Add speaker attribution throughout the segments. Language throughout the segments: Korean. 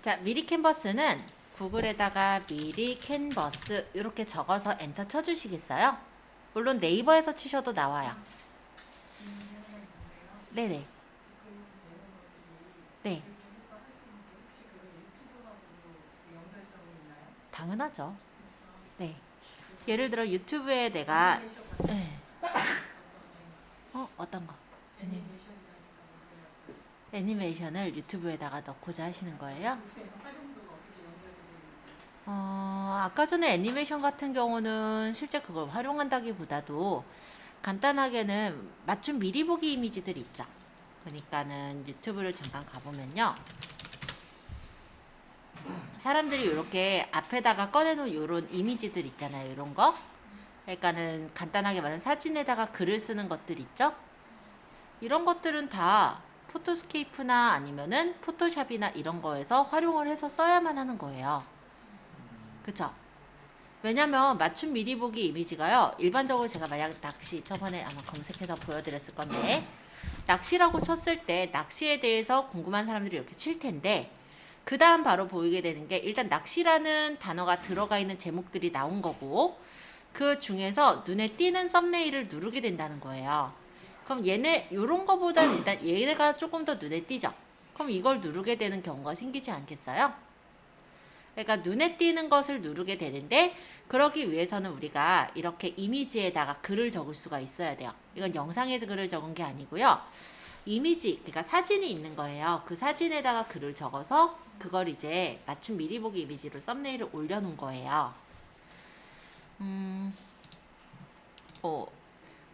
Speaker 1: 자, 미리 캔버스는 구글에다가 미리 캔버스 이렇게 적어서 엔터 쳐주시겠어요? 물론 네이버에서 치셔도 나와요. 네네. 네. 당연하죠. 네. 예를 들어 유튜브에 내가 네. 어떤 거? 애니메이션을 유튜브에다가 넣고자 하시는 거예요? 아까 전에 애니메이션 같은 경우는 실제 그걸 활용한다기보다도 간단하게는 맞춤 미리 보기 이미지들 있죠. 그러니까는 유튜브를 잠깐 가보면요. 사람들이 이렇게 앞에다가 꺼내놓은 이런 이미지들 있잖아요. 이런 거. 그러니까는 간단하게 말하면 사진에다가 글을 쓰는 것들 있죠. 이런 것들은 다 포토스케이프나 아니면은 포토샵이나 이런 거에서 활용을 해서 써야만 하는 거예요. 그쵸? 왜냐면 맞춤 미리 보기 이미지가요. 일반적으로 제가 만약 낚시 저번에 아마 검색해서 보여드렸을 건데 낚시라고 쳤을 때 낚시에 대해서 궁금한 사람들이 이렇게 칠 텐데 그 다음 바로 보이게 되는 게 일단 낚시라는 단어가 들어가 있는 제목들이 나온 거고 그 중에서 눈에 띄는 썸네일을 누르게 된다는 거예요. 그럼 얘네 요런 거보다는 일단 얘네가 조금 더 눈에 띄죠. 그럼 이걸 누르게 되는 경우가 생기지 않겠어요? 그러니까 눈에 띄는 것을 누르게 되는데 그러기 위해서는 우리가 이렇게 이미지에다가 글을 적을 수가 있어야 돼요. 이건 영상에 글을 적은 게 아니고요. 이미지, 그러니까 사진이 있는 거예요. 그 사진에다가 글을 적어서 그걸 이제 맞춤 미리 보기 이미지로 썸네일을 올려놓은 거예요.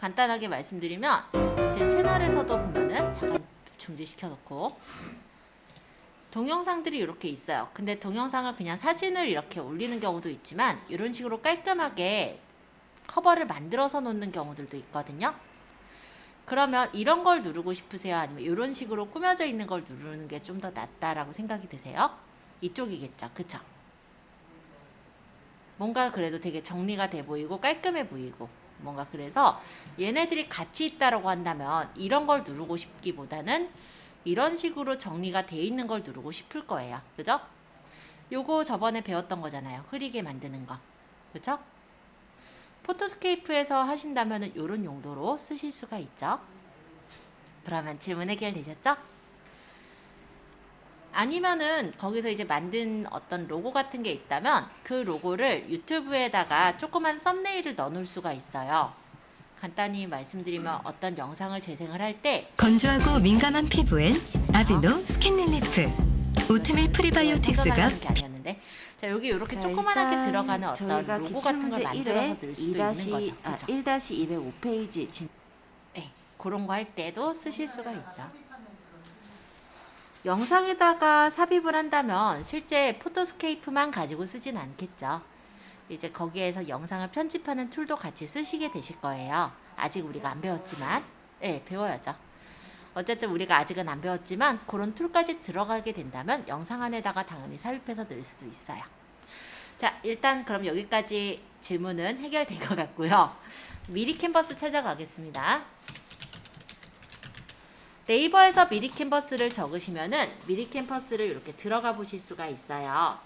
Speaker 1: 간단하게 말씀드리면 제 채널에서도 보면은 잠깐 중지시켜 놓고 동영상들이 이렇게 있어요. 근데 동영상을 그냥 사진을 이렇게 올리는 경우도 있지만 이런 식으로 깔끔하게 커버를 만들어서 놓는 경우들도 있거든요. 그러면 이런 걸 누르고 싶으세요? 아니면 이런 식으로 꾸며져 있는 걸 누르는 게 좀 더 낫다라고 생각이 드세요? 이쪽이겠죠. 그쵸? 뭔가 그래도 되게 정리가 돼 보이고 깔끔해 보이고 뭔가 그래서 얘네들이 같이 있다라고 한다면 이런 걸 누르고 싶기보다는 이런 식으로 정리가 돼 있는 걸 누르고 싶을 거예요. 그죠? 요거 저번에 배웠던 거잖아요. 흐리게 만드는 거. 그죠? 포토스케이프에서 하신다면 이런 용도로 쓰실 수가 있죠. 그러면 질문 해결되셨죠? 아니면은 거기서 이제 만든 어떤 로고 같은 게 있다면 그 로고를 유튜브에다가 조그만 썸네일을 넣어놓을 수가 있어요. 간단히 말씀드리면 어떤 영상을 재생을 할 때
Speaker 2: 건조하고 민감한 피부엔 아비노 스킨 릴리프 오트밀 프리바이오틱스가
Speaker 1: 게 아니었는데 자 여기 이렇게 조그만하게 들어가는 어떤 로고 같은 걸 만들어서 넣을 수도 있는 거죠. 그쵸?
Speaker 3: 1-205페이지
Speaker 1: 네, 그런 거 할 때도 쓰실 수가 있죠. 영상에다가 삽입을 한다면 실제 포토스케이프만 가지고 쓰진 않겠죠. 이제 거기에서 영상을 편집하는 툴도 같이 쓰시게 되실 거예요. 아직 우리가 안 배웠지만 네, 배워야죠. 어쨌든 우리가 아직은 안 배웠지만 그런 툴까지 들어가게 된다면 영상 안에다가 당연히 삽입해서 넣을 수도 있어요. 자, 일단 그럼 여기까지 질문은 해결된 것 같고요. 미리 캔버스 찾아가겠습니다. 네이버에서 미리 캔버스를 적으시면은 미리 캔버스를 이렇게 들어가 보실 수가 있어요.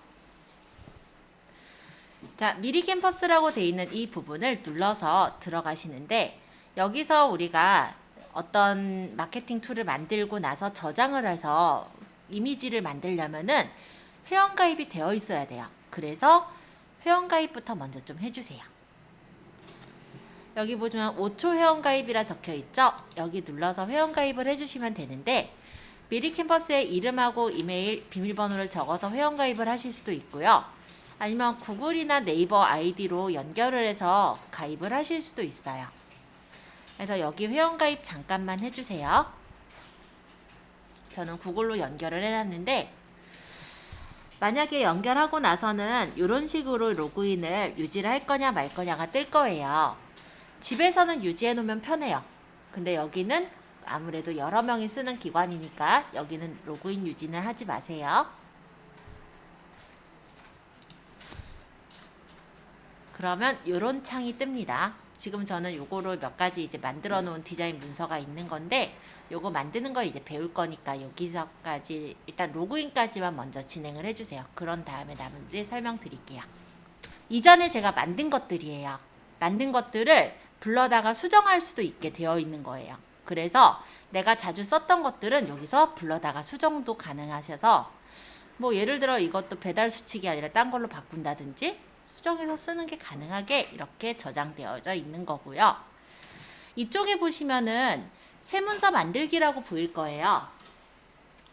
Speaker 1: 자, 미리 캔버스라고 되어 있는 이 부분을 눌러서 들어가시는데 여기서 우리가 어떤 마케팅 툴을 만들고 나서 저장을 해서 이미지를 만들려면은 회원가입이 되어 있어야 돼요. 그래서 회원가입부터 먼저 좀 해주세요. 여기 보시면 5초 회원가입이라 적혀 있죠? 여기 눌러서 회원가입을 해주시면 되는데 미리 캔버스에 이름하고 이메일, 비밀번호를 적어서 회원가입을 하실 수도 있고요. 아니면 구글이나 네이버 아이디로 연결을 해서 가입을 하실 수도 있어요. 그래서 여기 회원가입 잠깐만 해주세요. 저는 구글로 연결을 해놨는데 만약에 연결하고 나서는 이런 식으로 로그인을 유지를 할 거냐 말 거냐가 뜰 거예요. 집에서는 유지해 놓으면 편해요. 근데 여기는 아무래도 여러 명이 쓰는 기관이니까 여기는 로그인 유지는 하지 마세요. 그러면 이런 창이 뜹니다. 지금 저는 요거를 몇 가지 이제 만들어 놓은 디자인 문서가 있는 건데 요거 만드는 거 이제 배울 거니까 여기서까지 일단 로그인까지만 먼저 진행을 해주세요. 그런 다음에 나머지 설명드릴게요. 이전에 제가 만든 것들이에요. 만든 것들을 불러다가 수정할 수도 있게 되어 있는 거예요. 그래서 내가 자주 썼던 것들은 여기서 불러다가 수정도 가능하셔서 뭐 예를 들어 이것도 배달 수칙이 아니라 딴 걸로 바꾼다든지 수정해서 쓰는 게 가능하게 이렇게 저장되어져 있는 거고요. 이쪽에 보시면은 새 문서 만들기라고 보일 거예요.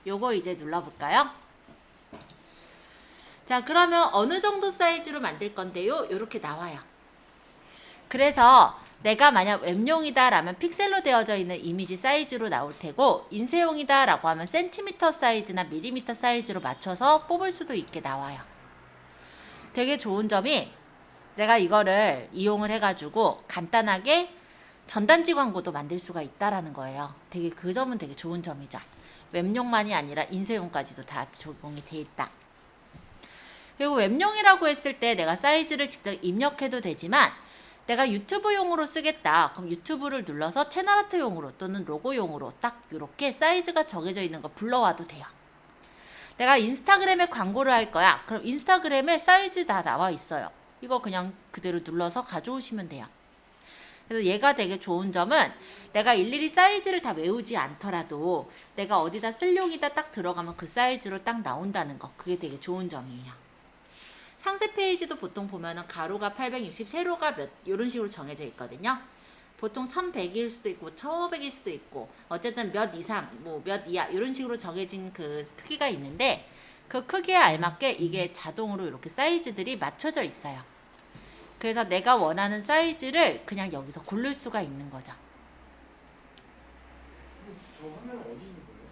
Speaker 1: 요거 이제 눌러볼까요? 자, 그러면 어느 정도 사이즈로 만들 건데요? 이렇게 나와요. 그래서 내가 만약 웹용이다 라면 픽셀로 되어져 있는 이미지 사이즈로 나올 테고 인쇄용이다 라고 하면 센티미터 사이즈나 밀리미터 사이즈로 맞춰서 뽑을 수도 있게 나와요. 되게 좋은 점이 내가 이거를 이용을 해가지고 간단하게 전단지 광고도 만들 수가 있다라는 거예요. 되게 그 점은 되게 좋은 점이죠. 웹용만이 아니라 인쇄용까지도 다 적용이 돼 있다. 그리고 웹용이라고 했을 때 내가 사이즈를 직접 입력해도 되지만 내가 유튜브용으로 쓰겠다. 그럼 유튜브를 눌러서 채널 아트용으로 또는 로고용으로 딱 이렇게 사이즈가 정해져 있는 거 불러와도 돼요. 내가 인스타그램에 광고를 할 거야. 그럼 인스타그램에 사이즈 다 나와 있어요. 이거 그냥 그대로 눌러서 가져오시면 돼요. 그래서 얘가 되게 좋은 점은 내가 일일이 사이즈를 다 외우지 않더라도 내가 어디다 쓸 용이다 딱 들어가면 그 사이즈로 딱 나온다는 거. 그게 되게 좋은 점이에요. 상세 페이지도 보통 보면은 가로가 860, 세로가 몇 이런 식으로 정해져 있거든요. 보통 1100일 수도 있고 1500일 수도 있고 어쨌든 몇 이상, 뭐 몇 이하 이런 식으로 정해진 그 크기가 있는데 그 크기에 알맞게 이게 자동으로 이렇게 사이즈들이 맞춰져 있어요. 그래서 내가 원하는 사이즈를 그냥 여기서 고를 수가 있는 거죠.
Speaker 4: 저 화면 어디 있는 거예요?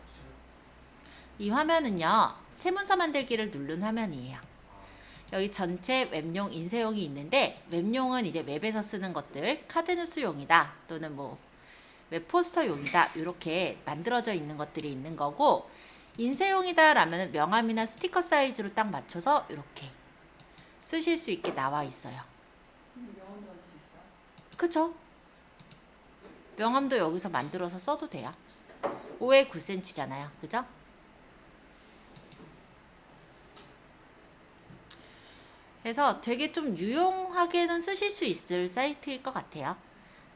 Speaker 1: 이 화면은요. 새 문서 만들기를 누른 화면이에요. 여기 전체 웹용, 인쇄용이 있는데 웹용은 이제 웹에서 쓰는 것들, 카드뉴스용이다 또는 뭐 웹포스터용이다 이렇게 만들어져 있는 것들이 있는 거고 인쇄용이다 라면 명함이나 스티커 사이즈로 딱 맞춰서 이렇게 쓰실 수 있게 나와 있어요.
Speaker 5: 명함도 만들 수 있어요?
Speaker 1: 그쵸? 명함도 여기서 만들어서 써도 돼요. 5에 9cm잖아요. 그죠? 그래서 되게 좀 유용하게는 쓰실 수 있을 사이트일 것 같아요.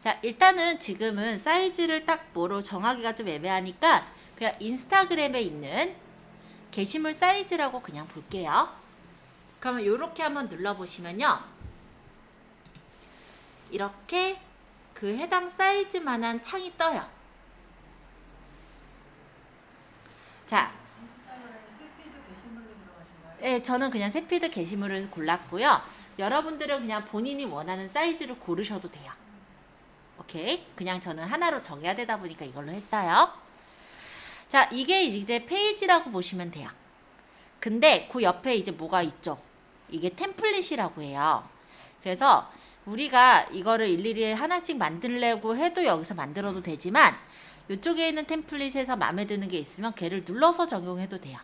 Speaker 1: 자, 일단은 지금은 사이즈를 딱 뭐로 정하기가 좀 애매하니까 그냥 인스타그램에 있는 게시물 사이즈라고 그냥 볼게요. 그러면 이렇게 한번 눌러보시면요. 이렇게 그 해당 사이즈만한 창이 떠요. 자,
Speaker 5: 스피드 게시물로 들어가신 거예요?
Speaker 1: 네, 저는 그냥 새피드 게시물을 골랐고요. 여러분들은 그냥 본인이 원하는 사이즈를 고르셔도 돼요. 오케이? 그냥 저는 하나로 정해야 되다 보니까 이걸로 했어요. 자, 이게 이제 페이지라고 보시면 돼요. 근데 그 옆에 이제 뭐가 있죠? 이게 템플릿이라고 해요. 그래서 우리가 이거를 일일이 하나씩 만들려고 해도 여기서 만들어도 되지만 이쪽에 있는 템플릿에서 마음에 드는 게 있으면 걔를 눌러서 적용해도 돼요.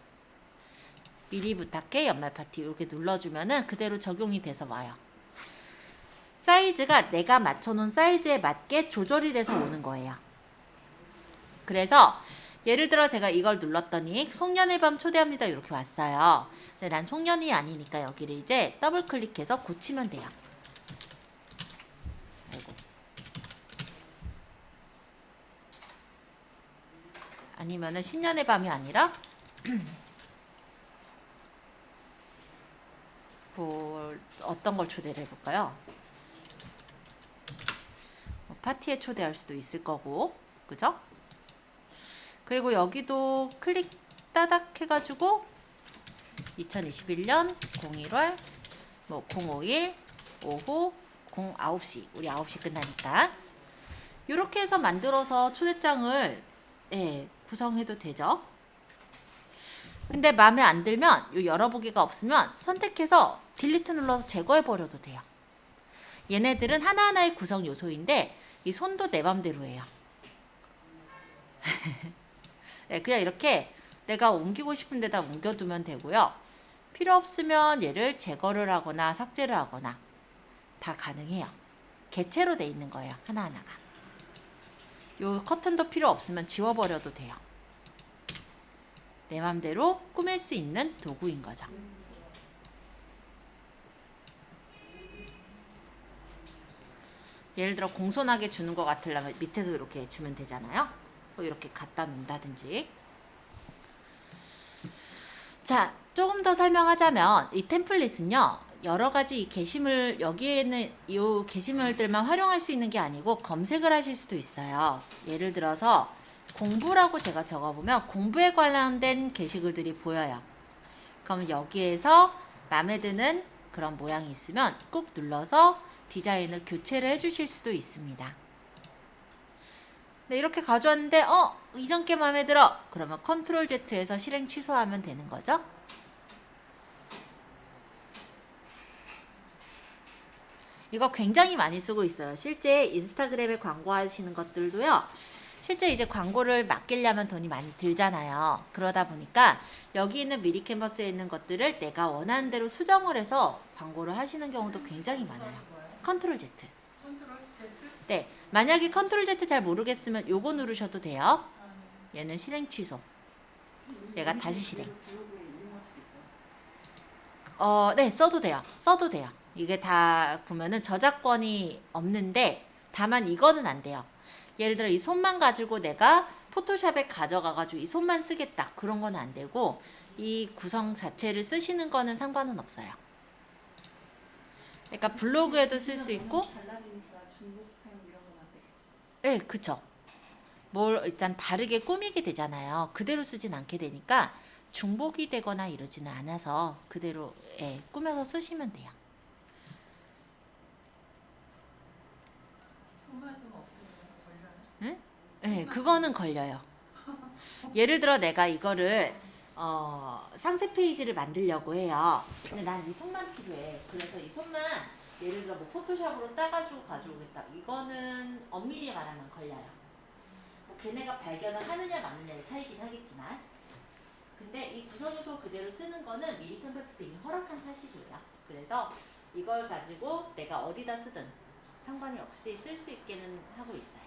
Speaker 1: 미리 부탁해 연말 파티 이렇게 눌러주면은 그대로 적용이 돼서 와요. 사이즈가 내가 맞춰놓은 사이즈에 맞게 조절이 돼서 오는 거예요. 그래서 예를 들어 제가 이걸 눌렀더니 송년회 밤 초대합니다 이렇게 왔어요. 근데 난 송년이 아니니까 여기를 이제 더블 클릭해서 고치면 돼요. 아이고. 아니면은 신년의 밤이 아니라 뭐 어떤 걸 초대를 해볼까요? 뭐 파티에 초대할 수도 있을 거고, 그죠? 그리고 여기도 클릭 따닥 해가지고 2021년 01월 뭐 051 오후 09시 우리 9시 끝나니까 이렇게 해서 만들어서 초대장을 구성해도 되죠. 근데 마음에 안 들면 요 열어보기가 없으면 선택해서 딜리트 눌러서 제거해 버려도 돼요. 얘네들은 하나하나의 구성 요소인데 이 손도 내 맘대로 해요. 네, 그냥 이렇게 내가 옮기고 싶은 데다 옮겨두면 되고요. 필요 없으면 얘를 제거를 하거나 삭제를 하거나 다 가능해요. 개체로 돼 있는 거예요. 하나하나가. 요 커튼도 필요 없으면 지워버려도 돼요. 내 맘대로 꾸밀 수 있는 도구인 거죠. 예를 들어 공손하게 주는 것 같으려면 밑에서 이렇게 주면 되잖아요. 이렇게 갖다 놓는다든지. 자, 조금 더 설명하자면 이 템플릿은요, 여러 가지 이 게시물, 여기에는 이 게시물들만 활용할 수 있는 게 아니고 검색을 하실 수도 있어요. 예를 들어서 공부라고 제가 적어보면 공부에 관련된 게시글들이 보여요. 그럼 여기에서 마음에 드는 그런 모양이 있으면 꾹 눌러서 디자인을 교체를 해주실 수도 있습니다. 네, 이렇게 가져왔는데 이전 게 마음에 들어. 그러면 컨트롤 Z에서 실행 취소하면 되는 거죠. 이거 굉장히 많이 쓰고 있어요. 실제 인스타그램에 광고하시는 것들도요. 실제 이제 광고를 맡기려면 돈이 많이 들잖아요. 그러다 보니까 여기 있는 미리 캔버스에 있는 것들을 내가 원하는 대로 수정을 해서 광고를 하시는 경우도 굉장히 많아요. 컨트롤 Z.
Speaker 5: 컨트롤 Z?
Speaker 1: 네, 만약에 컨트롤 Z 잘 모르겠으면 요거 누르셔도 돼요. 얘는 실행 취소. 얘가 다시 실행. 네, 써도 돼요. 써도 돼요. 이게 다 보면은 저작권이 없는데 다만 이거는 안 돼요. 예를 들어 이 손만 가지고 내가 포토샵에 가져가가지고 이 손만 쓰겠다. 그런 건 안 되고 이 구성 자체를 쓰시는 거는 상관은 없어요. 그러니까 블로그에도 쓸 수 있고.
Speaker 5: 달라지니까 중복 사용 이런 건 안 되겠죠.
Speaker 1: 네, 그쵸. 뭘 일단 다르게 꾸미게 되잖아요. 그대로 쓰진 않게 되니까 중복이 되거나 이러지는 않아서 그대로 꾸며서 쓰시면 돼요.
Speaker 5: 손만 쓰면 어떻게 걸려요?
Speaker 1: 응? 네, 그거는 걸려요. 예를 들어 내가 이거를 상세 페이지를 만들려고 해요. 근데 난 이 손만 필요해. 그래서 이 손만 예를 들어 뭐 포토샵으로 따가지고 가져오겠다. 이거는 엄밀히 말하면 걸려요. 뭐 걔네가 발견을 하느냐 마느냐의 차이긴 하겠지만, 근데 이 구성 요소 그대로 쓰는 거는 미리 캔버스에서 이미 허락한 사실이에요. 그래서 이걸 가지고 내가 어디다 쓰든 상관이 없이 쓸 수 있게는 하고 있어요.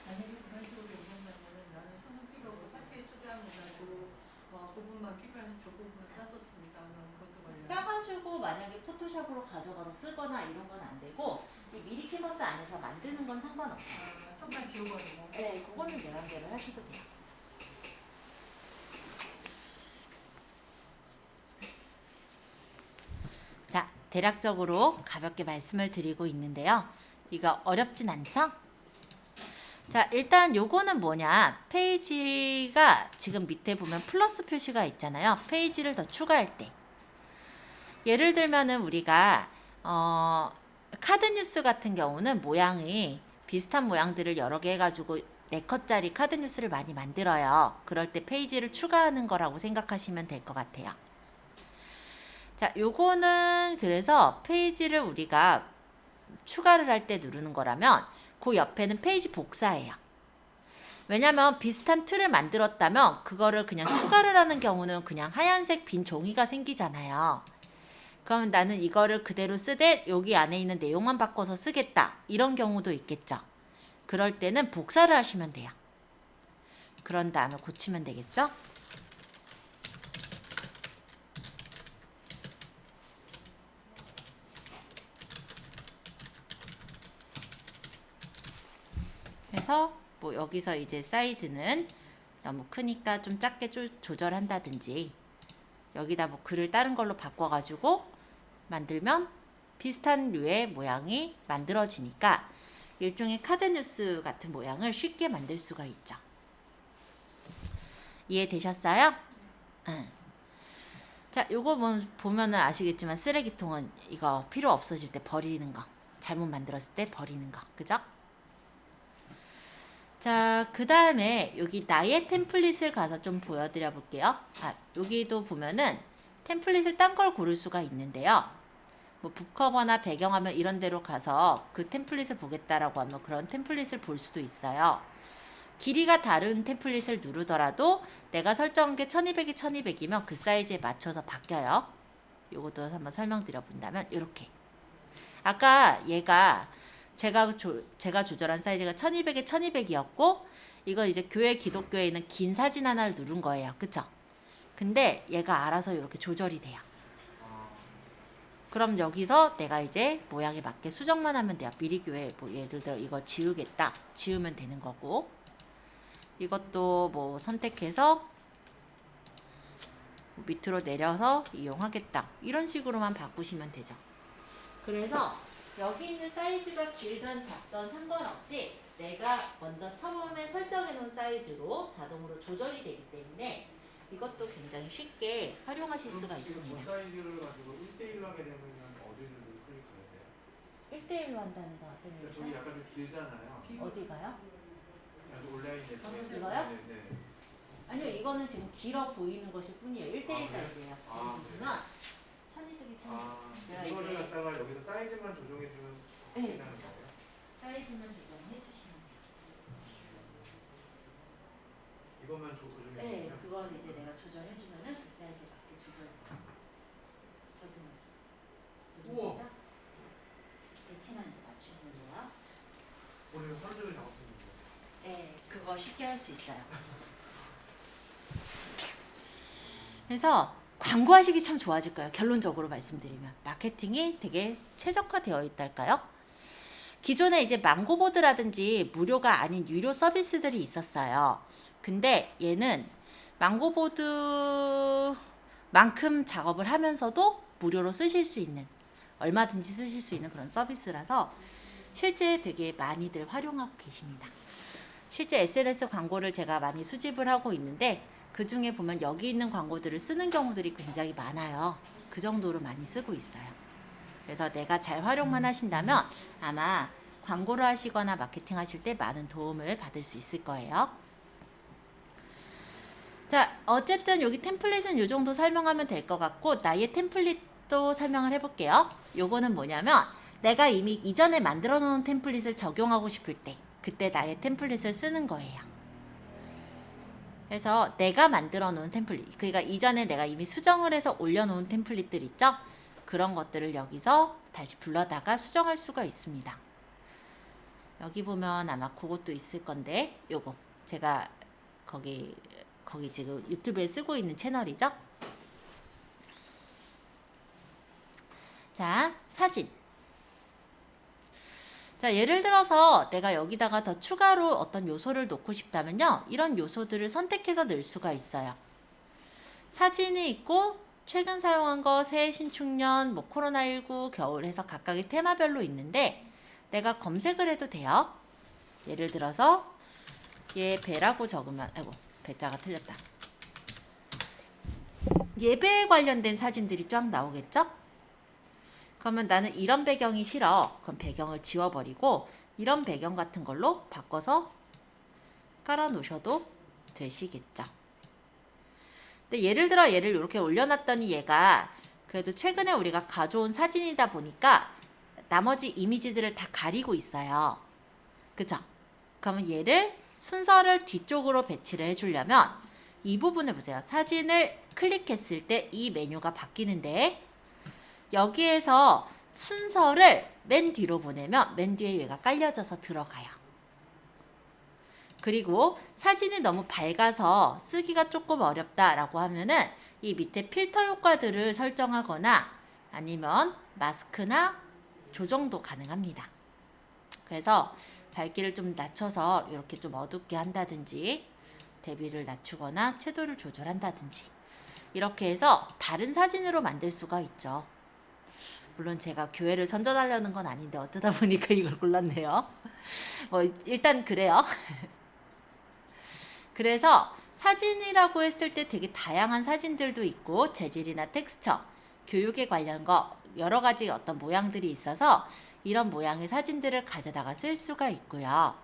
Speaker 5: 만약에 그런 식으로 얘기한다면 나는 손은 필요 없고 파트에 초대한 거 가지고 부분만 필요해서 저 부분을 땄었습니다. 그럼 그것도 걸려요.
Speaker 1: 따가지고 만약에 포토샵으로 가져가서 쓰거나 이런 건 안 되고 이 미리 캔버스 안에서 만드는 건 상관없어요.
Speaker 5: 손만 지워버리고.
Speaker 1: 네, 그거는 내 맘대로 하셔도 돼요. 자, 대략적으로 가볍게 말씀을 드리고 있는데요. 이거 어렵진 않죠? 자, 일단 요거는 뭐냐, 페이지가 지금 밑에 보면 플러스 표시가 있잖아요. 페이지를 더 추가할 때 예를 들면은 우리가 카드 뉴스 같은 경우는 모양이 비슷한 모양들을 여러 개 해가지고 4컷짜리 카드 뉴스를 많이 만들어요. 그럴 때 페이지를 추가하는 거라고 생각하시면 될 것 같아요. 자, 요거는 그래서 페이지를 우리가 추가를 할 때 누르는 거라면 그 옆에는 페이지 복사예요. 왜냐면 비슷한 틀을 만들었다면 그거를 그냥 추가를 하는 경우는 그냥 하얀색 빈 종이가 생기잖아요. 그러면 나는 이거를 그대로 쓰되 여기 안에 있는 내용만 바꿔서 쓰겠다. 이런 경우도 있겠죠. 그럴 때는 복사를 하시면 돼요. 그런 다음에 고치면 되겠죠. 그래서 뭐 여기서 이제 사이즈는 너무 크니까 좀 작게 조절한다든지 여기다 뭐 글을 다른 걸로 바꿔가지고 만들면 비슷한 류의 모양이 만들어지니까 일종의 카드 뉴스 같은 모양을 쉽게 만들 수가 있죠. 이해되셨어요? 응. 자, 요거 보면은 아시겠지만 쓰레기통은 이거 필요 없어질 때 버리는 거, 잘못 만들었을 때 버리는 거, 그죠? 자, 그 다음에 여기 나의 템플릿을 가서 좀 보여드려 볼게요. 여기도 보면은 템플릿을 딴 걸 고를 수가 있는데요. 뭐 북커버나 배경화면 이런 데로 가서 그 템플릿을 보겠다라고 하면 그런 템플릿을 볼 수도 있어요. 길이가 다른 템플릿을 누르더라도 내가 설정한 게 1200이 1200이면 그 사이즈에 맞춰서 바뀌어요. 요것도 한번 설명드려 본다면 이렇게. 아까 얘가 제가 조절한 사이즈가 1200에 1200이었고 이거 이제 교회 기독교에 있는 긴 사진 하나를 누른 거예요. 그쵸? 근데 얘가 알아서 이렇게 조절이 돼요. 그럼 여기서 내가 이제 모양에 맞게 수정만 하면 돼요. 미리 교회 뭐 예를 들어 이거 지우겠다. 지우면 되는 거고 이것도 뭐 선택해서 밑으로 내려서 이용하겠다. 이런 식으로만 바꾸시면 되죠. 그래서 여기 있는 사이즈가 길든 작든 상관없이 내가 먼저 처음에 설정해 놓은 사이즈로 자동으로 조절이 되기 때문에 이것도 굉장히 쉽게 활용하실 수가 있습니다.
Speaker 4: 그 사이즈를 가지고 1대1로 하게 되면 어디를 클릭해야 돼요?
Speaker 1: 1대1로 한다는 거 어떤
Speaker 4: 그러니까
Speaker 1: 얘기죠?
Speaker 4: 저기 약간 좀 길잖아요.
Speaker 1: 어디 가요?
Speaker 4: 아주 온라인 앱.
Speaker 1: 이거요?
Speaker 4: 네, 네.
Speaker 1: 아니요, 이거는 지금 길어 보이는 것일 뿐이에요. 1대1
Speaker 4: 아,
Speaker 1: 사이즈예요.
Speaker 4: 아,
Speaker 1: 지금 보시면 1200이 1200.
Speaker 4: 아,
Speaker 1: 내가
Speaker 4: 이거를
Speaker 1: 이제
Speaker 4: 갖다가 여기서 사이즈만 조정해주면
Speaker 1: 네,
Speaker 4: 되는
Speaker 1: 그렇죠.
Speaker 4: 거예요?
Speaker 1: 사이즈만 조정해 주시면 돼요.
Speaker 4: 이것만 조정해주면
Speaker 1: 네, 그걸 이제 내가 조절해 주면은 그 사이즈에 맞게 조절.
Speaker 4: 우와.
Speaker 1: 적용되죠? 배치만 이제 맞추면 돼요.
Speaker 4: 오늘 하루 종일 작업했는데.
Speaker 1: 네, 그거 쉽게 할 수 있어요. 그래서 광고하시기 참 좋아질 거예요. 결론적으로 말씀드리면 마케팅이 되게 최적화되어 있달까요? 기존에 이제 망고보드라든지 무료가 아닌 유료 서비스들이 있었어요. 근데 얘는 망고보드만큼 작업을 하면서도 무료로 쓰실 수 있는, 얼마든지 쓰실 수 있는 그런 서비스라서 실제 되게 많이들 활용하고 계십니다. 실제 SNS 광고를 제가 많이 수집을 하고 있는데 그 중에 보면 여기 있는 광고들을 쓰는 경우들이 굉장히 많아요. 그 정도로 많이 쓰고 있어요. 그래서 내가 잘 활용만 하신다면 아마 광고를 하시거나 마케팅 하실 때 많은 도움을 받을 수 있을 거예요. 자, 어쨌든 여기 템플릿은 이 정도 설명하면 될 것 같고 나의 템플릿도 설명을 해볼게요. 요거는 뭐냐면 내가 이미 이전에 만들어 놓은 템플릿을 적용하고 싶을 때 그때 나의 템플릿을 쓰는 거예요. 그래서 내가 만들어 놓은 템플릿, 그러니까 이전에 내가 이미 수정을 해서 올려놓은 템플릿들 있죠? 그런 것들을 여기서 다시 불러다가 수정할 수가 있습니다. 여기 보면 아마 그것도 있을 건데 요거 제가 거기 지금 유튜브에 쓰고 있는 채널이죠? 자, 사진. 자, 예를 들어서 내가 여기다가 더 추가로 어떤 요소를 놓고 싶다면요. 이런 요소들을 선택해서 넣을 수가 있어요. 사진이 있고 최근 사용한 거, 새해 신축년, 뭐 코로나19, 겨울 해서 각각의 테마별로 있는데 내가 검색을 해도 돼요. 예를 들어서 얘 배라고 적으면 아이고 배자가 틀렸다. 예배에 관련된 사진들이 쫙 나오겠죠? 그러면 나는 이런 배경이 싫어. 그럼 배경을 지워버리고 이런 배경 같은 걸로 바꿔서 깔아 놓으셔도 되시겠죠. 근데 예를 들어 얘를 이렇게 올려놨더니 얘가 그래도 최근에 우리가 가져온 사진이다 보니까 나머지 이미지들을 다 가리고 있어요. 그죠? 그러면 얘를 순서를 뒤쪽으로 배치를 해주려면 이 부분을 보세요. 사진을 클릭했을 때 이 메뉴가 바뀌는데 여기에서 순서를 맨 뒤로 보내면 맨 뒤에 얘가 깔려져서 들어가요. 그리고 사진이 너무 밝아서 쓰기가 조금 어렵다라고 하면은 이 밑에 필터 효과들을 설정하거나 아니면 마스크나 조정도 가능합니다. 그래서 밝기를 좀 낮춰서 이렇게 좀 어둡게 한다든지 대비를 낮추거나 채도를 조절한다든지 이렇게 해서 다른 사진으로 만들 수가 있죠. 물론 제가 교회를 선전하려는 건 아닌데 어쩌다 보니까 이걸 골랐네요. 뭐 일단 그래요. 그래서 사진이라고 했을 때 되게 다양한 사진들도 있고 재질이나 텍스처, 교육에 관련 거 여러 가지 어떤 모양들이 있어서 이런 모양의 사진들을 가져다가 쓸 수가 있고요.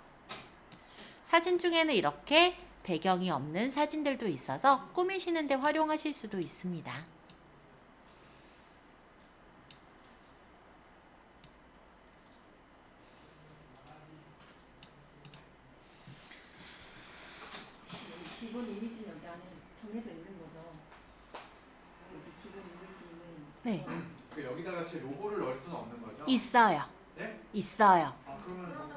Speaker 1: 사진 중에는 이렇게 배경이 없는 사진들도 있어서 꾸미시는 데 활용하실 수도 있습니다.
Speaker 6: 기본 이미지는 여기 안에 정해져 있는 거죠. 여기 기본 이미지는
Speaker 1: 네,
Speaker 4: 그 여기다가 제 로고를 넣을 수는 없는 거죠?
Speaker 1: 있어요.
Speaker 4: 네?
Speaker 1: 있어요.
Speaker 4: 아, 그러면 뭐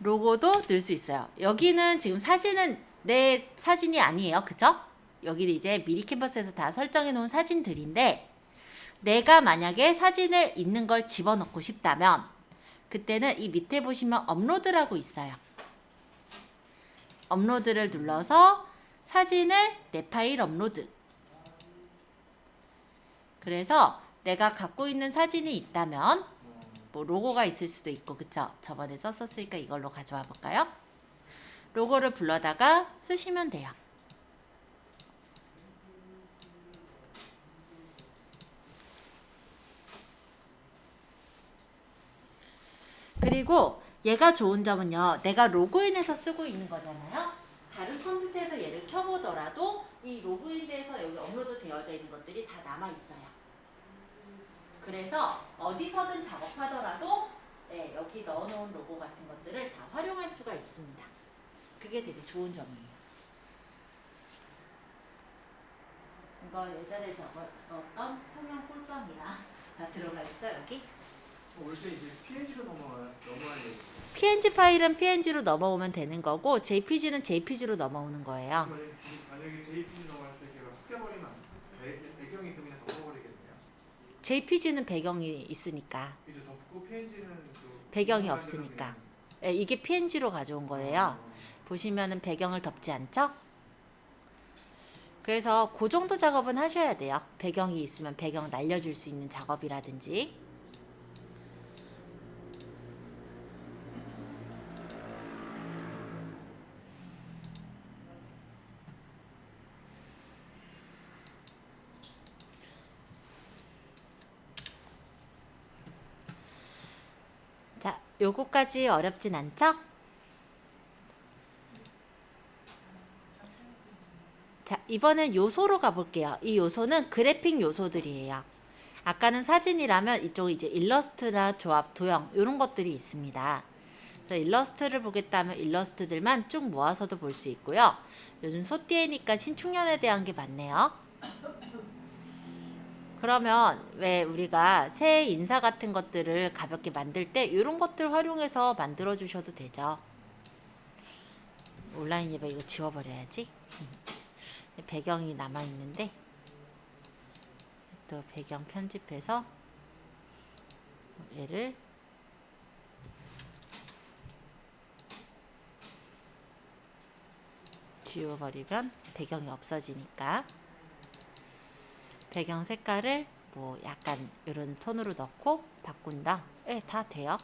Speaker 1: 로고도 넣을 수 있어요. 여기는 지금 사진은 내 사진이 아니에요. 그죠? 여기는 이제 미리 캔버스에서 다 설정해 놓은 사진들인데 내가 만약에 사진을 있는 걸 집어넣고 싶다면 그때는 이 밑에 보시면 업로드라고 있어요. 업로드를 눌러서 사진을 내 파일 업로드. 그래서 내가 갖고 있는 사진이 있다면 뭐 로고가 있을 수도 있고 그쵸? 저번에 썼었으니까 이걸로 가져와 볼까요? 로고를 불러다가 쓰시면 돼요. 그리고 얘가 좋은 점은요. 내가 로그인해서 쓰고 있는 거잖아요. 다른 컴퓨터에서 얘를 켜보더라도 이 로그인돼서 여기 업로드 되어져 있는 것들이 다 남아있어요. 그래서 어디서든 작업하더라도 네, 여기 넣어놓은 로고 같은 것들을 다 활용할 수가 있습니다. 그게 되게 좋은 점이에요. 이거 예전에 적었던 통영 꿀밤이랑 다 들어가 있죠 여기?
Speaker 4: 올 때 이제 PNG로 넘어와야 되겠죠.
Speaker 1: PNG 파일은 PNG로 넘어오면 되는 거고 JPG는 JPG로 넘어오는 거예요.
Speaker 4: 그러면 만약에 JPG 넘어갈 때 걔가 섞여버리면 배경이 그냥 덮어버리겠네요.
Speaker 1: JPG는 배경이 있으니까
Speaker 4: 이제 덮고 PNG는 그
Speaker 1: 배경이 없으니까 예, 이게 PNG로 가져온 거예요. 보시면은 배경을 덮지 않죠? 그래서 그 정도 작업은 하셔야 돼요. 배경이 있으면 배경 날려줄 수 있는 작업이라든지. 자, 요거까지 어렵진 않죠? 자, 이번엔 요소로 가볼게요. 이 요소는 그래픽 요소들이에요. 아까는 사진이라면 이쪽은 이제 일러스트나 조합, 도형 이런 것들이 있습니다. 그래서 일러스트를 보겠다면 일러스트들만 쭉 모아서도 볼 수 있고요. 요즘 소띠에니까 신축년에 대한 게 많네요. 그러면 왜 우리가 새 인사 같은 것들을 가볍게 만들 때 이런 것들 활용해서 만들어 주셔도 되죠. 온라인 예배 이거 지워버려야지. 배경이 남아있는데 또 배경 편집해서 얘를 지워버리면 배경이 없어지니까 배경 색깔을 뭐 약간 이런 톤으로 넣고 바꾼다. 예, 다 돼요.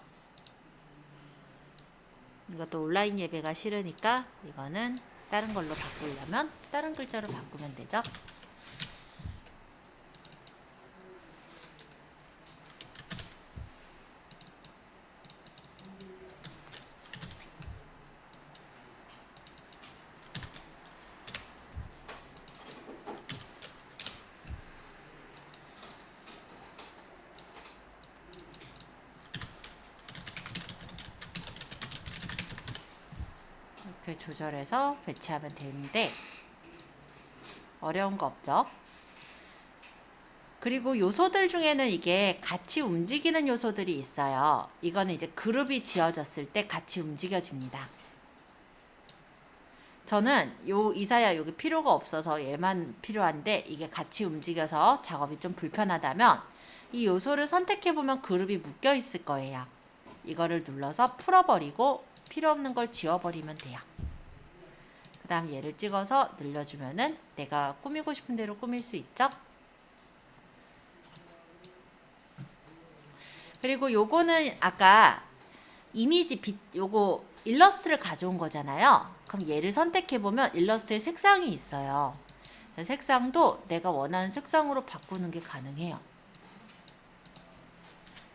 Speaker 1: 이것도 온라인 예배가 싫으니까 이거는 다른 걸로 바꾸려면 다른 글자로 바꾸면 되죠. 이렇게 조절해서 배치하면 되는데 어려운 거 없죠? 그리고 요소들 중에는 이게 같이 움직이는 요소들이 있어요. 이거는 이제 그룹이 지어졌을 때 같이 움직여집니다. 저는 요 이사야 여기 필요가 없어서 얘만 필요한데 이게 같이 움직여서 작업이 좀 불편하다면 이 요소를 선택해보면 그룹이 묶여 있을 거예요. 이거를 눌러서 풀어버리고 필요 없는 걸 지워버리면 돼요. 그 다음 얘를 찍어서 늘려주면은 내가 꾸미고 싶은 대로 꾸밀 수 있죠? 그리고 요거는 아까 이미지 빛, 요거 일러스트를 가져온 거잖아요. 그럼 얘를 선택해보면 일러스트에 색상이 있어요. 색상도 내가 원하는 색상으로 바꾸는 게 가능해요.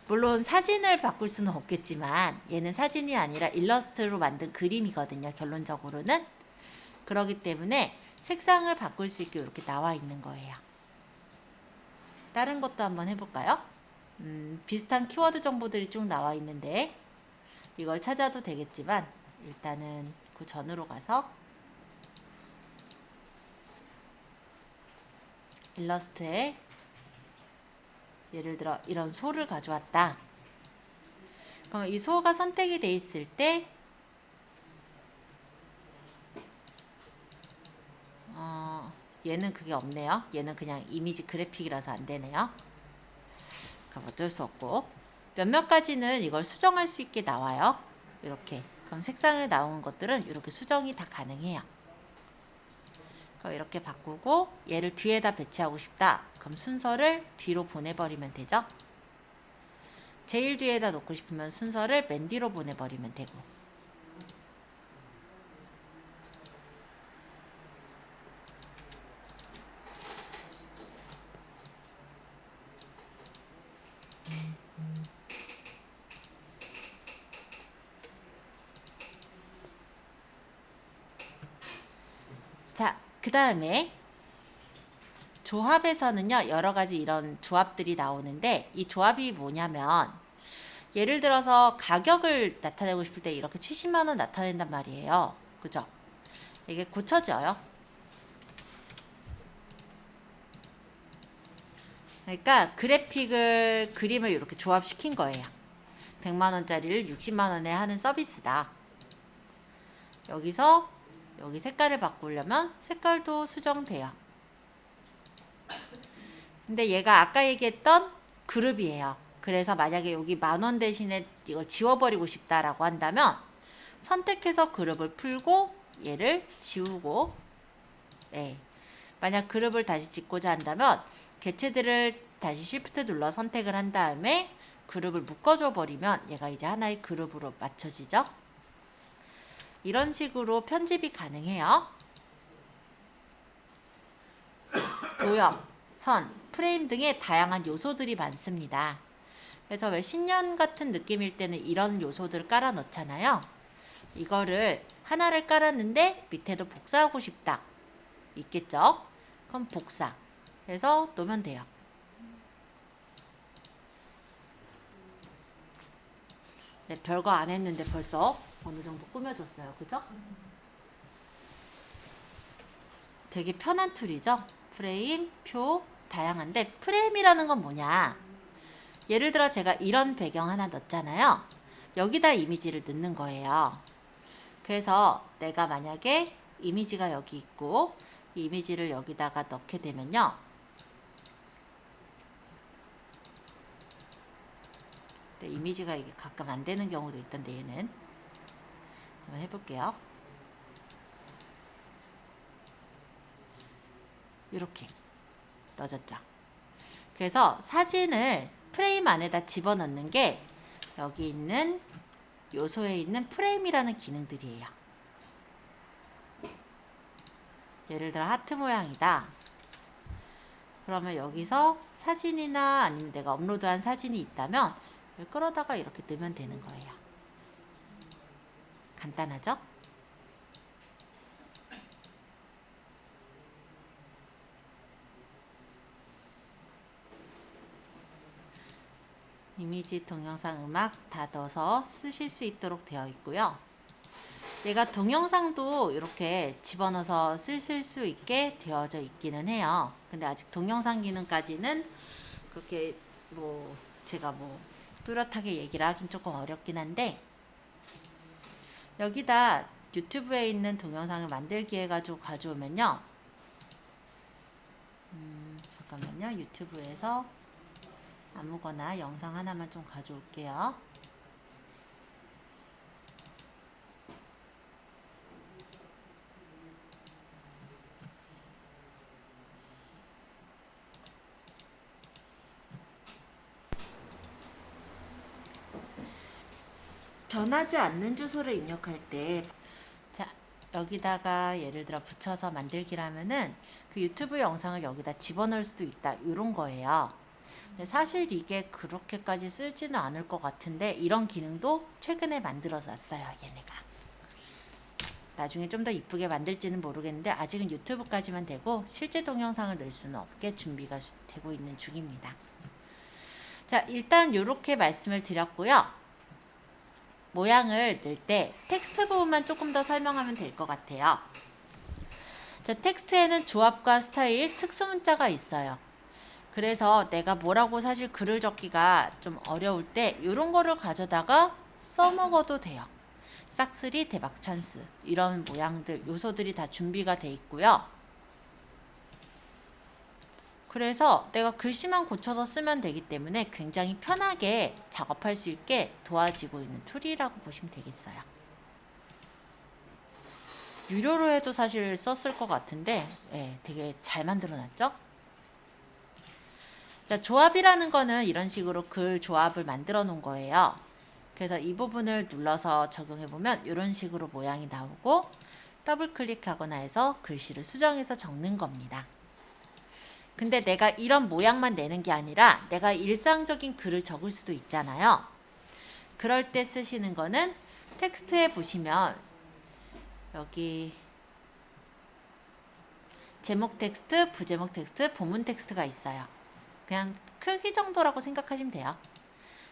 Speaker 1: 물론 사진을 바꿀 수는 없겠지만 얘는 사진이 아니라 일러스트로 만든 그림이거든요. 결론적으로는. 그렇기 때문에 색상을 바꿀 수 있게 이렇게 나와 있는 거예요. 다른 것도 한번 해볼까요? 비슷한 키워드 정보들이 쭉 나와 있는데 이걸 찾아도 되겠지만 일단은 그 전으로 가서 일러스트에 예를 들어 이런 소를 가져왔다. 그럼 이 수호가 선택이 돼 있을 때 얘는 그게 없네요. 얘는 그냥 이미지 그래픽이라서 안 되네요. 그럼 어쩔 수 없고 몇몇 가지는 이걸 수정할 수 있게 나와요. 이렇게. 그럼 색상을 나온 것들은 이렇게 수정이 다 가능해요. 그럼 이렇게 바꾸고 얘를 뒤에다 배치하고 싶다. 그럼 순서를 뒤로 보내버리면 되죠. 제일 뒤에다 놓고 싶으면 순서를 맨 뒤로 보내버리면 되고. 자, 그 다음에 조합에서는요, 여러 가지 이런 조합들이 나오는데, 이 조합이 뭐냐면, 예를 들어서 가격을 나타내고 싶을 때 이렇게 70만원 나타낸단 말이에요. 그죠? 이게 고쳐져요. 그러니까 그래픽을, 그림을 이렇게 조합시킨 거예요. 100만원짜리를 60만원에 하는 서비스다. 여기서 여기 색깔을 바꾸려면 색깔도 수정돼요. 근데 얘가 아까 얘기했던 그룹이에요. 그래서 만약에 여기 10,000원 대신에 이걸 지워버리고 싶다라고 한다면 선택해서 그룹을 풀고 얘를 지우고, 네. 만약 그룹을 다시 짓고자 한다면 개체들을 다시 Shift 눌러 선택을 한 다음에 그룹을 묶어줘 버리면 얘가 이제 하나의 그룹으로 맞춰지죠. 이런 식으로 편집이 가능해요. 도형, 선, 프레임 등의 다양한 요소들이 많습니다. 그래서 왜 신년 같은 느낌일 때는 이런 요소들을 깔아 넣잖아요. 이거를 하나를 깔았는데 밑에도 복사하고 싶다. 있겠죠? 그럼 복사 해서 놓으면 돼요. 네, 별거 안 했는데 벌써 어느 정도 꾸며졌어요. 그죠? 되게 편한 툴이죠? 프레임, 표, 다양한데 프레임이라는 건 뭐냐? 예를 들어 제가 이런 배경 하나 넣었잖아요. 여기다 이미지를 넣는 거예요. 그래서 내가 만약에 이미지가 여기 있고 이 이미지를 여기다가 넣게 되면요. 이미지가 이게 가끔 안 되는 경우도 있던데 얘는 한번 해볼게요. 이렇게 넣어졌죠. 그래서 사진을 프레임 안에다 집어넣는 게 여기 있는 요소에 있는 프레임이라는 기능들이에요. 예를 들어 하트 모양이다. 그러면 여기서 사진이나 아니면 내가 업로드한 사진이 있다면 이걸 끌어다가 이렇게 넣으면 되는 거예요. 간단하죠? 이미지, 동영상, 음악 다 넣어서 쓰실 수 있도록 되어 있고요. 얘가 동영상도 이렇게 집어넣어서 쓰실 수 있게 되어져 있기는 해요. 근데 아직 동영상 기능까지는 그렇게 제가 뚜렷하게 얘기를 하긴 조금 어렵긴 한데, 여기다 유튜브에 있는 동영상을 만들기 해가지고 가져오면요. 잠깐만요. 유튜브에서 아무거나 영상 하나만 좀 가져올게요. 변하지 않는 주소를 입력할 때, 자, 여기다가 예를 들어 붙여서 만들기라면은 그 유튜브 영상을 여기다 집어넣을 수도 있다. 이런 거예요. 근데 사실 이게 그렇게까지 쓰지는 않을 것 같은데 이런 기능도 최근에 만들어서 놨어요. 얘네가. 나중에 좀 더 이쁘게 만들지는 모르겠는데 아직은 유튜브까지만 되고 실제 동영상을 넣을 수는 없게 준비가 되고 있는 중입니다. 자, 일단 이렇게 말씀을 드렸고요. 모양을 넣을 때 텍스트 부분만 조금 더 설명하면 될 것 같아요. 자, 텍스트에는 조합과 스타일, 특수 문자가 있어요. 그래서 내가 뭐라고 사실 글을 적기가 좀 어려울 때 이런 거를 가져다가 써먹어도 돼요. 싹쓸이 대박 찬스. 이런 모양들, 요소들이 다 준비가 돼 있고요. 그래서 내가 글씨만 고쳐서 쓰면 되기 때문에 굉장히 편하게 작업할 수 있게 도와지고 있는 툴이라고 보시면 되겠어요. 유료로 해도 사실 썼을 것 같은데 되게 잘 만들어놨죠? 자, 조합이라는 거는 이런 식으로 글 조합을 만들어 놓은 거예요. 그래서 이 부분을 눌러서 적용해 보면 이런 식으로 모양이 나오고 더블 클릭하거나 해서 글씨를 수정해서 적는 겁니다. 근데 내가 이런 모양만 내는 게 아니라 내가 일상적인 글을 적을 수도 있잖아요. 그럴 때 쓰시는 거는 텍스트에 보시면 여기 제목 텍스트, 부제목 텍스트, 본문 텍스트가 있어요. 그냥 크기 정도라고 생각하시면 돼요.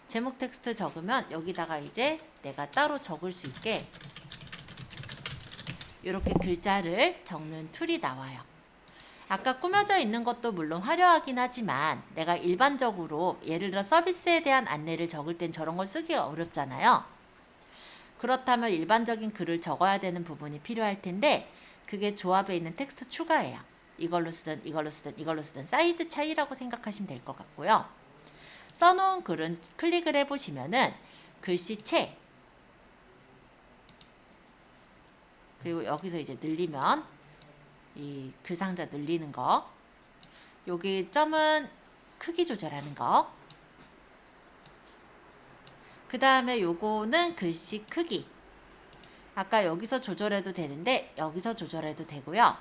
Speaker 1: 제목 텍스트 적으면 여기다가 이제 내가 따로 적을 수 있게 이렇게 글자를 적는 툴이 나와요. 아까 꾸며져 있는 것도 물론 화려하긴 하지만 내가 일반적으로 예를 들어 서비스에 대한 안내를 적을 땐 저런 걸 쓰기가 어렵잖아요. 그렇다면 일반적인 글을 적어야 되는 부분이 필요할 텐데 그게 조합에 있는 텍스트 추가예요. 이걸로 쓰든 이걸로 쓰든 이걸로 쓰든 사이즈 차이라고 생각하시면 될 것 같고요. 써놓은 글은 클릭을 해보시면은 글씨체 그리고 여기서 이제 늘리면 이 글상자 늘리는 거 여기 점은 크기 조절하는 거 그 다음에 요거는 글씨 크기 아까 여기서 조절해도 되는데 여기서 조절해도 되고요.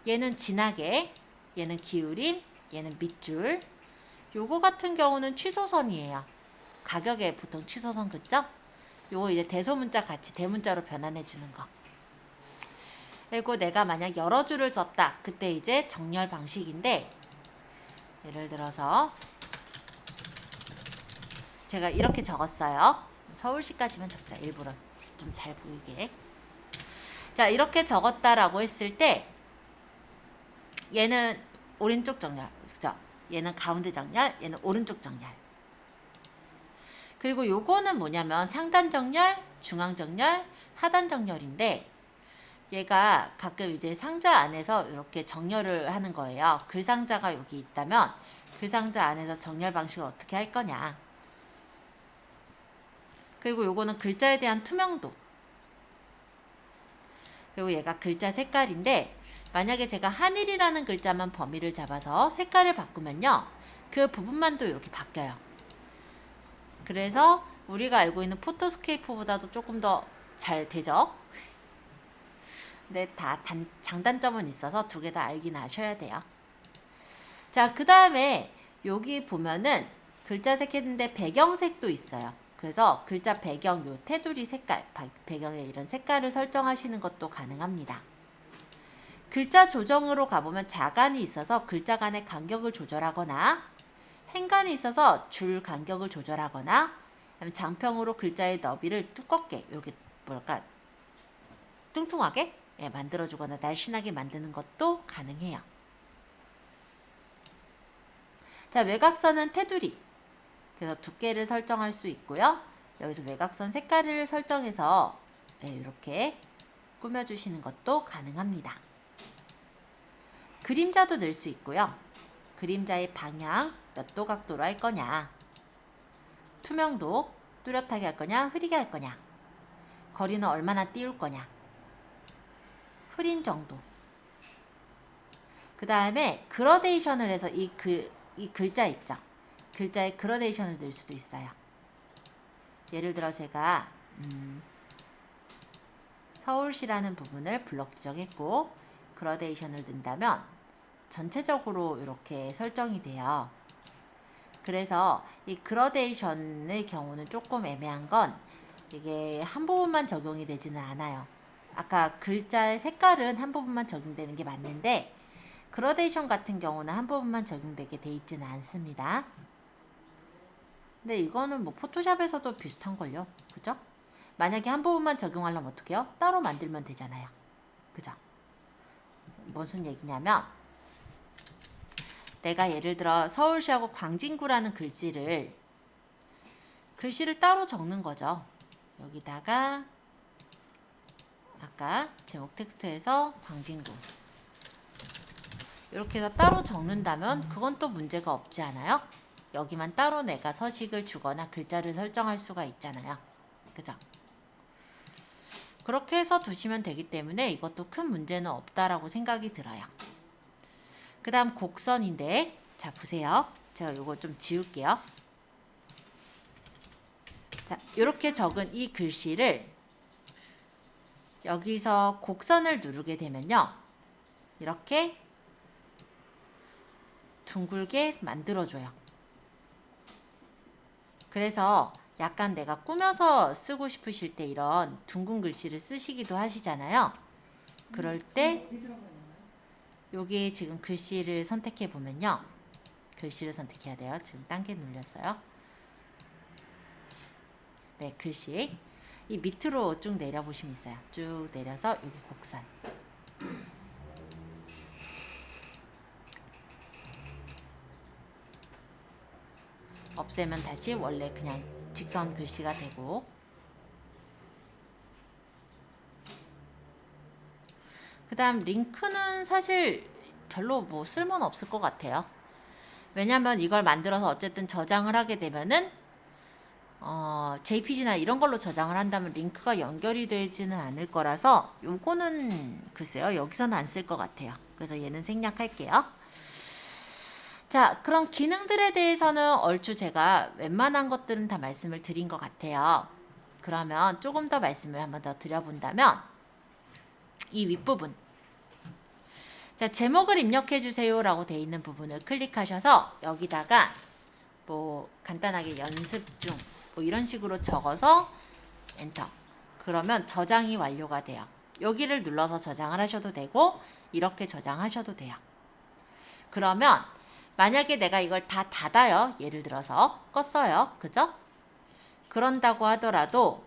Speaker 1: 얘는 진하게 얘는 기울임 얘는 밑줄 요거 같은 경우는 취소선이에요. 가격에 보통 취소선 그죠? 요거 이제 대소문자 같이 대문자로 변환해 주는 거. 그리고 내가 만약 여러 줄을 썼다. 그때 이제 정렬 방식인데 예를 들어서 제가 이렇게 적었어요. 서울시까지만 적자. 일부러 좀 잘 보이게. 자, 이렇게 적었다라고 했을 때 얘는 오른쪽 정렬. 그죠? 얘는 가운데 정렬, 얘는 오른쪽 정렬. 그리고 요거는 뭐냐면 상단 정렬, 중앙 정렬, 하단 정렬인데 얘가 가끔 이제 상자 안에서 이렇게 정렬을 하는 거예요. 글상자가 여기 있다면 글상자 안에서 정렬 방식을 어떻게 할 거냐. 그리고 요거는 글자에 대한 투명도. 그리고 얘가 글자 색깔인데 만약에 제가 한일이라는 글자만 범위를 잡아서 색깔을 바꾸면요. 그 부분만 또 이렇게 바뀌어요. 그래서 우리가 알고 있는 포토스케이프보다도 조금 더 잘 되죠. 근데 다 장단점은 있어서 두 개 다 알긴 아셔야 돼요. 자, 그 다음에 여기 보면은 글자 색했는데 배경색도 있어요. 그래서 글자 배경 요 테두리 색깔, 배경에 이런 색깔을 설정하시는 것도 가능합니다. 글자 조정으로 가보면 자간이 있어서 글자 간의 간격을 조절하거나 행간이 있어서 줄 간격을 조절하거나 장평으로 글자의 너비를 두껍게 이렇게 뭐랄까 뚱뚱하게 만들어주거나 날씬하게 만드는 것도 가능해요. 자, 외곽선은 테두리. 그래서 두께를 설정할 수 있고요. 여기서 외곽선 색깔을 설정해서 이렇게 꾸며주시는 것도 가능합니다. 그림자도 넣을 수 있고요. 그림자의 방향 몇 도 각도로 할 거냐. 투명도 뚜렷하게 할 거냐 흐리게 할 거냐. 거리는 얼마나 띄울 거냐. 흐린 정도. 그 다음에 그라데이션을 해서 이 글자 있죠. 글자에 그라데이션을 넣을 수도 있어요. 예를 들어 제가 서울시라는 부분을 블럭 지정했고 그라데이션을 넣는다면 전체적으로 이렇게 설정이 돼요. 그래서 이 그라데이션의 경우는 조금 애매한 건 이게 한 부분만 적용이 되지는 않아요. 아까 글자의 색깔은 한 부분만 적용되는 게 맞는데 그라데이션 같은 경우는 한 부분만 적용되게 돼 있지는 않습니다. 근데 이거는 뭐 포토샵에서도 비슷한걸요. 그죠? 만약에 한 부분만 적용하려면 어떻게 해요? 따로 만들면 되잖아요. 그죠? 무슨 얘기냐면 내가 예를 들어 서울시하고 광진구라는 글씨를 따로 적는 거죠. 여기다가 아까 제목 텍스트에서 광진구 이렇게 해서 따로 적는다면 그건 또 문제가 없지 않아요? 여기만 따로 내가 서식을 주거나 글자를 설정할 수가 있잖아요. 그죠? 그렇게 해서 두시면 되기 때문에 이것도 큰 문제는 없다라고 생각이 들어요. 그 다음 곡선인데, 자 보세요. 제가 이거 좀 지울게요. 자, 이렇게 적은 이 글씨를 여기서 곡선을 누르게 되면요, 이렇게 둥글게 만들어줘요. 그래서 약간 내가 꾸며서 쓰고 싶으실 때 이런 둥근 글씨를 쓰시기도 하시잖아요. 그럴 때
Speaker 6: 어디 들어가 있나요?
Speaker 1: 여기 지금 글씨를 선택해 보면요, 글씨를 선택해야 돼요. 지금 단계 눌렸어요. 네, 글씨 이 밑으로 쭉 내려보시면 있어요. 쭉 내려서 여기 곡선, 없애면 다시 원래 그냥 직선 글씨가 되고, 그 다음 링크는 사실 별로 뭐 쓸모는 없을 것 같아요. 왜냐면 이걸 만들어서 어쨌든 저장을 하게 되면은 JPG나 이런 걸로 저장을 한다면 링크가 연결이 되지는 않을 거라서 요거는 글쎄요, 여기서는 안 쓸 것 같아요. 그래서 얘는 생략할게요. 자, 그럼 기능들에 대해서는 얼추 제가 웬만한 것들은 다 말씀을 드린 것 같아요. 그러면 조금 더 말씀을 한번 더 드려본다면 이 윗부분, 자, 제목을 입력해 주세요 라고 되어 있는 부분을 클릭하셔서 여기다가 뭐 간단하게 연습 중 뭐 이런 식으로 적어서 엔터, 그러면 저장이 완료가 돼요. 여기를 눌러서 저장을 하셔도 되고 이렇게 저장하셔도 돼요. 그러면 만약에 내가 이걸 다 닫아요, 예를 들어서 껐어요, 그죠? 그런다고 하더라도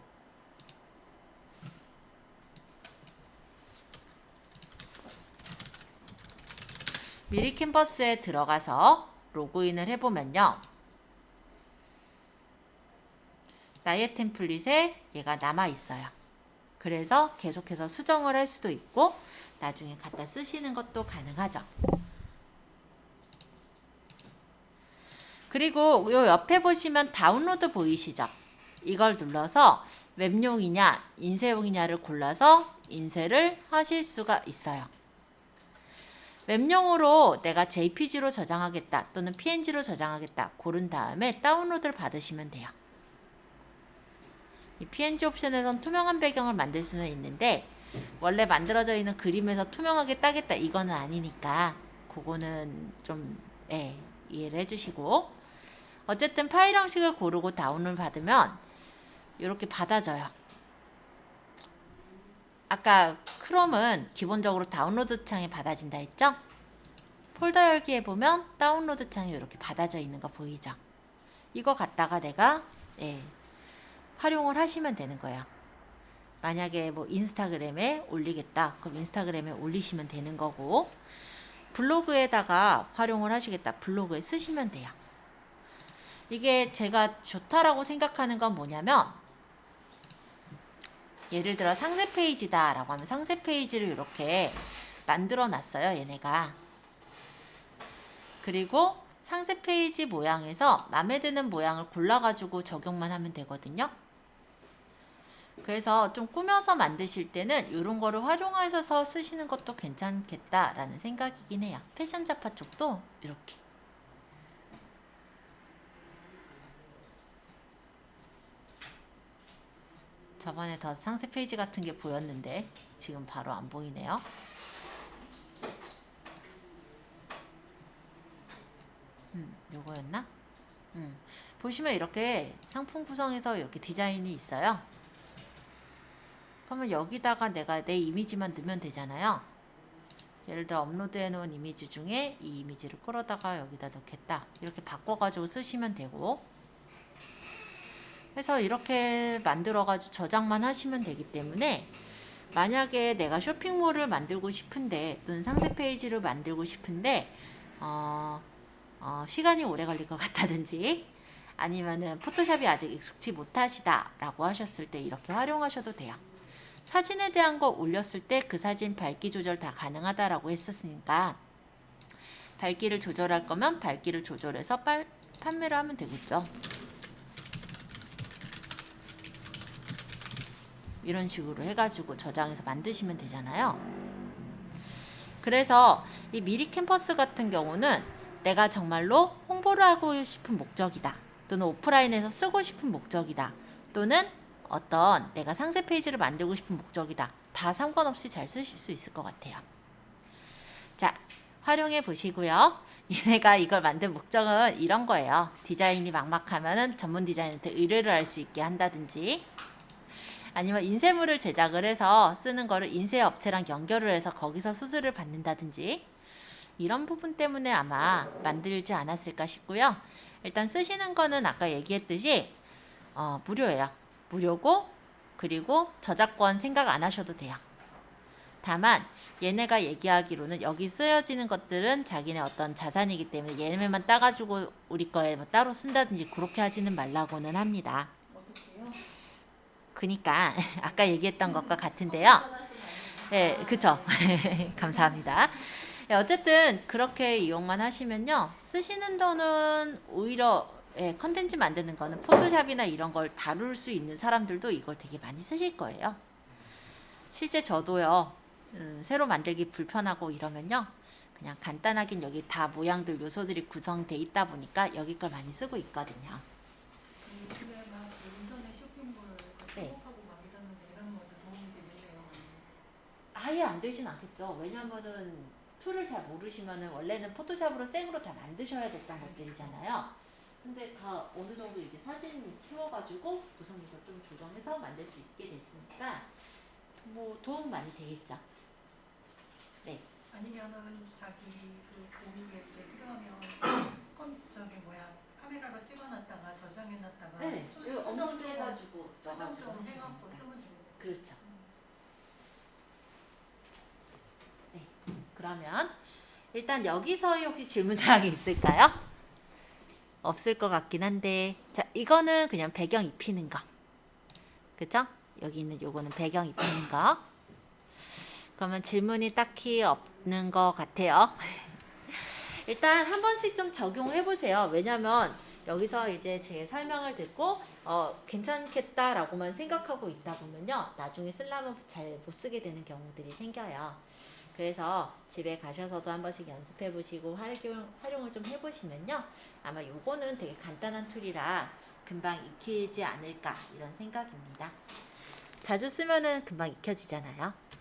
Speaker 1: 미리 캔버스에 들어가서 로그인을 해보면요, 나의 템플릿에 얘가 남아있어요. 그래서 계속해서 수정을 할 수도 있고 나중에 갖다 쓰시는 것도 가능하죠. 그리고 요 옆에 보시면 다운로드 보이시죠? 이걸 눌러서 웹용이냐 인쇄용이냐를 골라서 인쇄를 하실 수가 있어요. 웹용으로 내가 JPG로 저장하겠다 또는 PNG로 저장하겠다 고른 다음에 다운로드를 받으시면 돼요. 이 PNG 옵션에선 투명한 배경을 만들 수는 있는데 원래 만들어져 있는 그림에서 투명하게 따겠다 이거는 아니니까 그거는 좀 이해를 해주시고, 어쨌든 파일 형식을 고르고 다운을 받으면 이렇게 받아져요. 아까 크롬은 기본적으로 다운로드 창에 받아진다 했죠? 폴더 열기에 보면 다운로드 창이 이렇게 받아져 있는 거 보이죠? 이거 갖다가 내가 활용을 하시면 되는 거예요. 만약에 뭐 인스타그램에 올리겠다, 그럼 인스타그램에 올리시면 되는 거고, 블로그에다가 활용을 하시겠다, 블로그에 쓰시면 돼요. 이게 제가 좋다라고 생각하는 건 뭐냐면, 예를 들어 상세 페이지다 라고 하면 상세 페이지를 이렇게 만들어 놨어요, 얘네가. 그리고 상세 페이지 모양에서 마음에 드는 모양을 골라가지고 적용만 하면 되거든요. 그래서 좀 꾸며서 만드실 때는 이런 거를 활용하셔서 쓰시는 것도 괜찮겠다라는 생각이긴 해요. 패션 잡화 쪽도 이렇게. 저번에 더 상세 페이지 같은 게 보였는데 지금 바로 안 보이네요. 요거였나? 보시면 이렇게 상품 구성에서 이렇게 디자인이 있어요. 그러면 여기다가 내가 내 이미지만 넣으면 되잖아요. 예를 들어 업로드해 놓은 이미지 중에 이 이미지를 끌어다가 여기다 넣겠다, 이렇게 바꿔가지고 쓰시면 되고, 해서 이렇게 만들어가지고 저장만 하시면 되기 때문에 만약에 내가 쇼핑몰을 만들고 싶은데 또는 상세 페이지를 만들고 싶은데 시간이 오래 걸릴 것 같다든지 아니면은 포토샵이 아직 익숙치 못하시다 라고 하셨을 때 이렇게 활용하셔도 돼요. 사진에 대한 거 올렸을 때 그 사진 밝기 조절 다 가능하다라고 했었으니까 밝기를 조절할 거면 밝기를 조절해서 판매를 하면 되겠죠. 이런 식으로 해가지고 저장해서 만드시면 되잖아요. 그래서 이 미리 캠퍼스 같은 경우는 내가 정말로 홍보를 하고 싶은 목적이다, 또는 오프라인에서 쓰고 싶은 목적이다, 또는 어떤 내가 상세 페이지를 만들고 싶은 목적이다, 다 상관없이 잘 쓰실 수 있을 것 같아요. 자, 활용해 보시고요. 얘네가 이걸 만든 목적은 이런 거예요. 디자인이 막막하면은 전문 디자이너한테 의뢰를 할 수 있게 한다든지, 아니면 인쇄물을 제작을 해서 쓰는 거를 인쇄 업체랑 연결을 해서 거기서 수수료를 받는다든지, 이런 부분 때문에 아마 만들지 않았을까 싶고요. 일단 쓰시는 거는 아까 얘기했듯이 무료예요. 무료고, 그리고 저작권 생각 안 하셔도 돼요. 다만 얘네가 얘기하기로는 여기 쓰여지는 것들은 자기네 어떤 자산이기 때문에 얘네만 따가지고 우리 거에 뭐 따로 쓴다든지 그렇게 하지는 말라고는 합니다.
Speaker 6: 어떻게요?
Speaker 1: 그니까 아까 얘기했던 것과 같은데요. 네, 그쵸. 감사합니다. 네, 어쨌든 그렇게 이용만 하시면요, 쓰시는 돈은 오히려 컨텐츠 만드는 거는 포토샵이나 이런 걸 다룰 수 있는 사람들도 이걸 되게 많이 쓰실 거예요. 실제 저도요, 새로 만들기 불편하고 이러면요, 그냥 간단하긴 여기 다 모양들 요소들이 구성돼 있다 보니까 여기 걸 많이 쓰고 있거든요.
Speaker 5: 요즘에 막 인터넷 쇼핑몰
Speaker 1: 네.
Speaker 5: 등록하고 막 이러는데 이런 것도 도움이 되겠네요.
Speaker 1: 아예 안 되진 않겠죠. 왜냐면은 툴을 잘 모르시면은 원래는 포토샵으로 생으로 다 만드셔야 됐던 것들이잖아요. 근데 다 어느 정도 이제 사진 채워가지고 구성해서 좀 조정해서 만들 수 있게 됐으니까 뭐 도움 많이 되겠죠. 네.
Speaker 5: 아니면은 자기 그 도움이 이렇게 필요하면 카메라로 찍어놨다가 저장해놨다가
Speaker 1: 네. 이거 업로드 해가지고
Speaker 5: 수정
Speaker 1: 넣어가지고
Speaker 5: 좀
Speaker 1: 하시면
Speaker 5: 해갖고
Speaker 1: 됩니다.
Speaker 5: 쓰면 되고.
Speaker 1: 그렇죠. 네. 그러면 일단 여기서 혹시 질문사항이 있을까요? 없을 것 같긴 한데, 자, 이거는 그냥 배경 입히는 거. 그죠? 여기 있는 요거는 배경 입히는 거. 그러면 질문이 딱히 없는 것 같아요. 일단 한 번씩 좀 적용해 보세요. 왜냐면 여기서 이제 제 설명을 듣고 괜찮겠다라고만 생각하고 있다 보면요, 나중에 쓰려면 잘 못 쓰게 되는 경우들이 생겨요. 그래서 집에 가셔서도 한 번씩 연습해 보시고 활용을 좀 해보시면요, 아마 요거는 되게 간단한 툴이라 금방 익히지 않을까 이런 생각입니다. 자주 쓰면은 금방 익혀지잖아요.